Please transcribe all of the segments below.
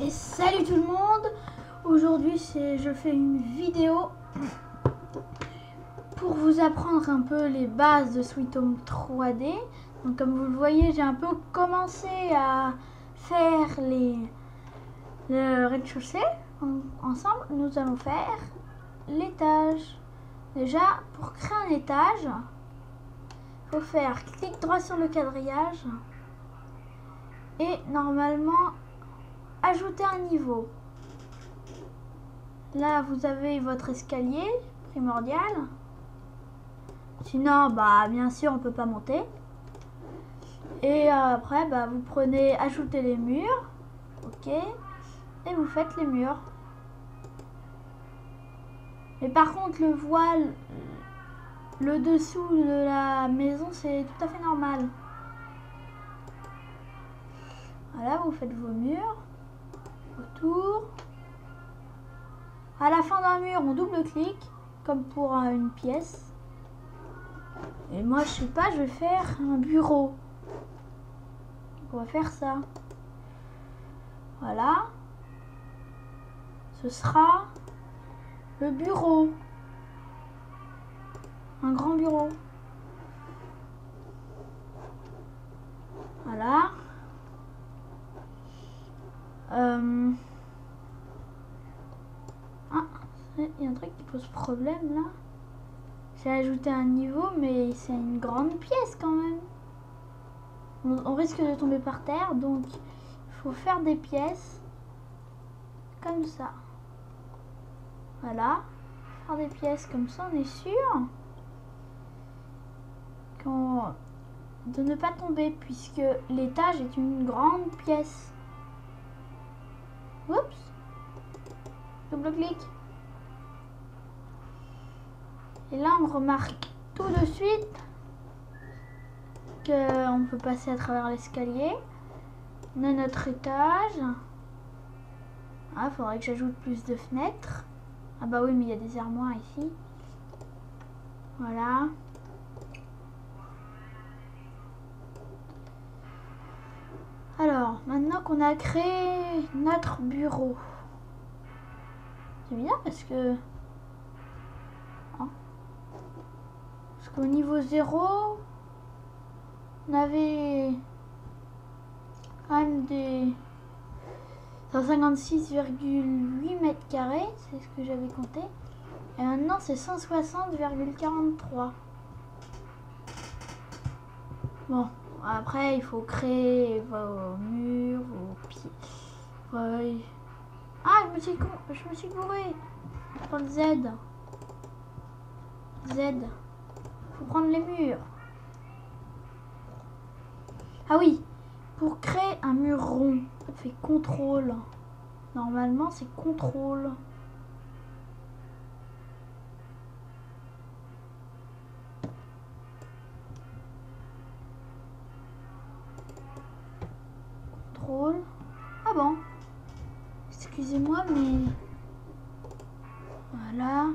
Et salut tout le monde. Aujourd'hui je fais une vidéo pour vous apprendre un peu les bases de Sweet Home 3D. Donc comme vous le voyez, j'ai un peu commencé à faire le rez-de-chaussée. Ensemble, nous allons faire l'étage. Déjà, pour créer un étage, il faut faire clic droit sur le quadrillage et normalement ajouter un niveau. Là, vous avez votre escalier primordial. Sinon, bien sûr, on peut pas monter. Et après, vous prenez ajouter les murs. Ok. Et vous faites les murs. Mais par contre, le voile, le dessous de la maison, c'est tout à fait normal. Voilà, vous faites vos murs. Autour. À la fin d'un mur, on double-clique, comme pour une pièce. Et moi, je sais pas, je vais faire un bureau. Donc, on va faire ça. Voilà. Ce sera le bureau. Un grand bureau. Voilà. Il y a un truc qui pose problème là. J'ai ajouté un niveau, mais c'est une grande pièce quand même. On risque de tomber par terre, donc il faut faire des pièces comme ça. Voilà. Faire des pièces comme ça, on est sûr de ne pas tomber, puisque l'étage est une grande pièce. Oups. Double-clic. Et là, on remarque tout de suite qu'on peut passer à travers l'escalier. On a notre étage. Ah, faudrait que j'ajoute plus de fenêtres. Ah bah oui, mais il y a des armoires ici. Voilà. Alors, maintenant qu'on a créé notre bureau. C'est bien parce que... Parce qu'au niveau 0, on avait quand même des 156,8 mètres carrés, c'est ce que j'avais compté. Et maintenant, c'est 160,43. Bon, après, il faut créer vos murs, vos pieds. Ouais. Ah, je me suis gouré dans le Z. Z. Faut prendre les murs. Ah oui, pour créer un mur rond, on fait contrôle. Normalement, c'est contrôle. Contrôle. Ah bon. Excusez-moi, mais... Voilà.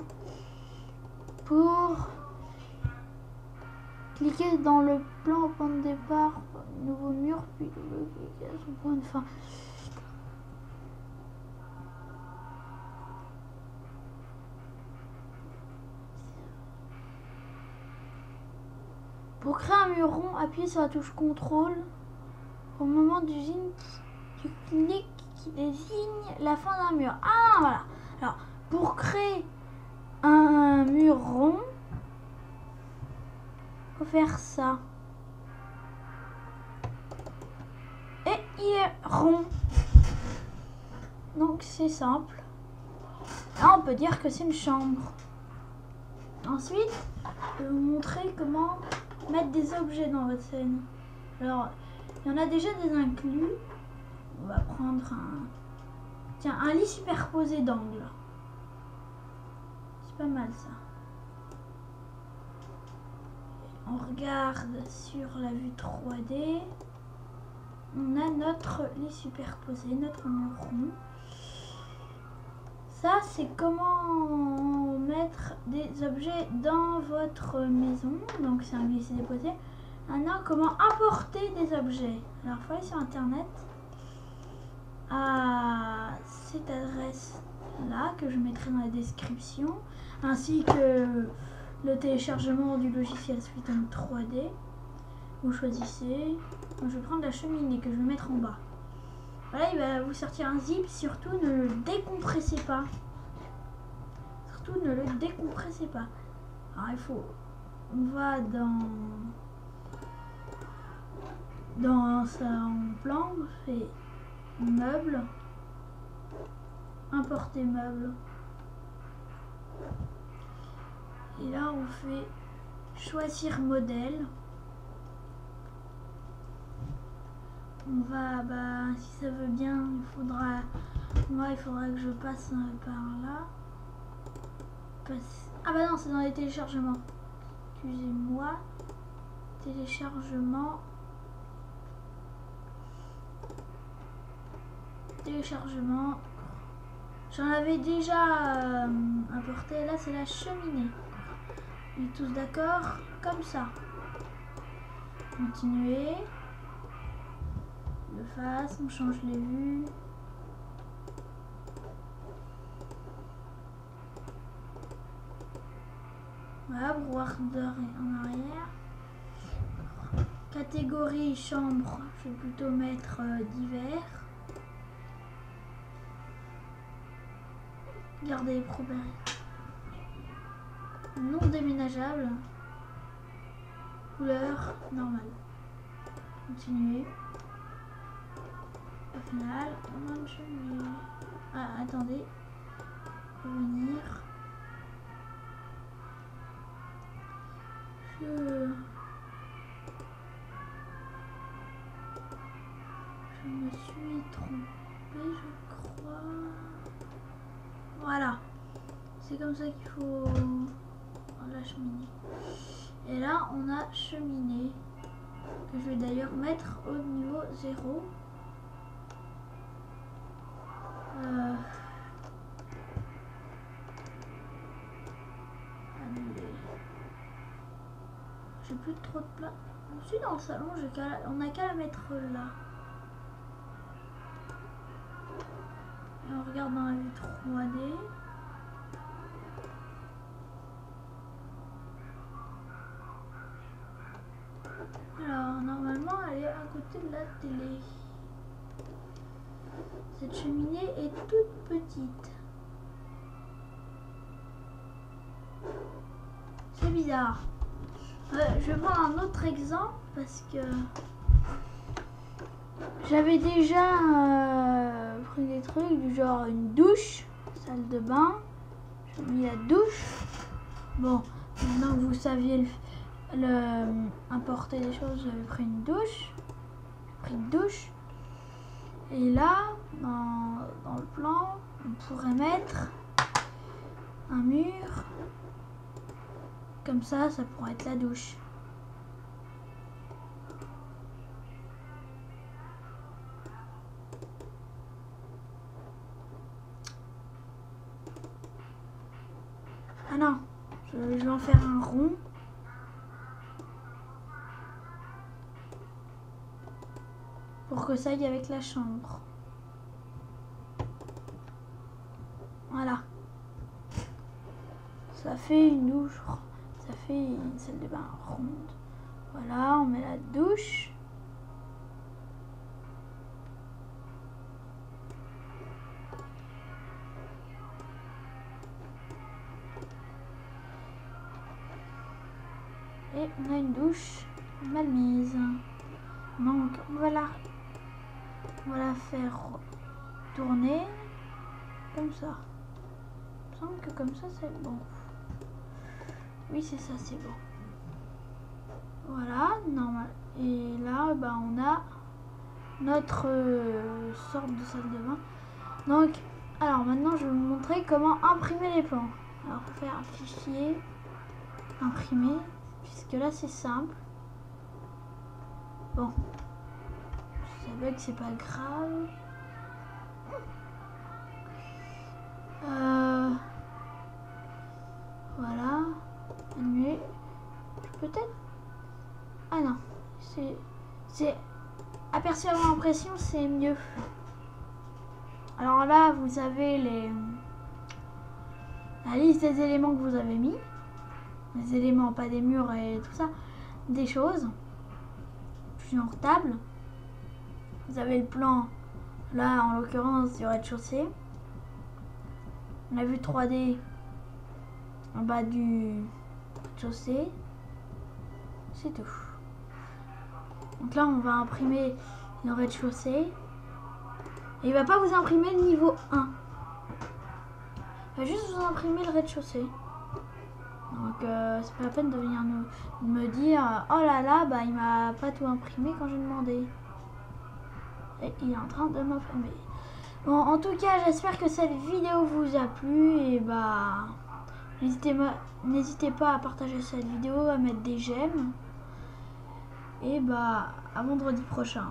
Pour... Cliquez dans le plan au point de départ, nouveau mur, puis cliquez à son point de fin. Pour créer un mur rond, appuyez sur la touche contrôle. Au moment du clic qui désigne la fin d'un mur. Ah, voilà. Alors, pour créer un mur rond, faut faire ça. Et il est rond. Donc c'est simple. Là on peut dire que c'est une chambre. Ensuite, je vais vous montrer comment mettre des objets dans votre scène. Alors, il y en a déjà des inclus. On va prendre un lit superposé d'angle. C'est pas mal ça. On regarde sur la vue 3D. On a notre lit superposé, notre mur rond. Ça, c'est comment mettre des objets dans votre maison. Donc, c'est un glisser-déposer. Maintenant, comment importer des objets. Alors, il faut aller sur Internet. cette adresse là que je mettrai dans la description, ainsi que le téléchargement du logiciel SweetHome 3D. Vous choisissez. Moi, je vais prendre la cheminée que je vais mettre en bas. Voilà, il va vous sortir un zip. Surtout ne le décompressez pas. Surtout ne le décompressez pas. Alors il faut, on va dans son plan, on fait meuble, importer meuble. Et là on fait choisir modèle. On va, si ça veut bien, il faudra que je passe par là. Ah bah non, c'est dans les téléchargements. Excusez-moi. Téléchargement. Téléchargement. J'en avais déjà importé. Là, c'est la cheminée. On est tous d'accord? Comme ça. Continuer. Le face, on change les vues. Voilà, brouillard en arrière. Catégorie chambre, je vais plutôt mettre divers. Garder les propriétés. Non déménageable. Couleur normale. Continuer. Au final, ah, attendez. Revenir. Je me suis trompée, je crois. Voilà. C'est comme ça qu'il faut la cheminée. Et là, on a cheminée. Que je vais d'ailleurs mettre au niveau 0. J'ai plus trop de place. Je suis dans le salon, on n'a qu'à la mettre là. Et on regarde dans la vue 3D. Alors normalement elle est à côté de la télé. Cette cheminée est toute petite. C'est bizarre. Je vais prendre un autre exemple parce que j'avais déjà pris des trucs du genre une douche, salle de bain. J'ai mis la douche. Bon, maintenant que vous saviez importer des choses, j'avais pris une douche. J'ai pris une douche. Et là, dans le plan, on pourrait mettre un mur. Comme ça pourrait être la douche. Ah non, je vais en faire un rond. Pour que ça aille avec la chambre. Voilà. Ça fait une douche. Ça fait une salle de bain ronde. Voilà, on met la douche. Et on a une douche mal mise. Donc on va la faire tourner comme ça. Il me semble que comme ça c'est bon. Oui, c'est ça, c'est bon. Voilà, normal. Et là, on a notre sorte de salle de bain. Donc, alors maintenant, je vais vous montrer comment imprimer les plans. Alors, il faut faire un fichier, imprimer, puisque là, c'est simple. Bon, ça bug, c'est pas grave. Voilà. Annuler. Peut-être. Ah non. C'est aperçu avant impression, c'est mieux. Alors là, vous avez la liste des éléments que vous avez mis. Les éléments, pas des murs et tout ça. Des choses. Plusieurs tables. Vous avez le plan, là en l'occurrence du rez-de-chaussée. La vue 3D en bas du rez-de-chaussée. C'est tout. Donc là, on va imprimer le rez-de-chaussée. Et il va pas vous imprimer le niveau 1. Il va juste vous imprimer le rez-de-chaussée. Donc c'est pas la peine de venir me dire oh là là, bah il m'a pas tout imprimé quand j'ai demandé. Et il est en train de m'imprimer. Bon, en tout cas, j'espère que cette vidéo vous a plu. Et bah n'hésitez pas à partager cette vidéo, à mettre des j'aime. Et bah à vendredi prochain.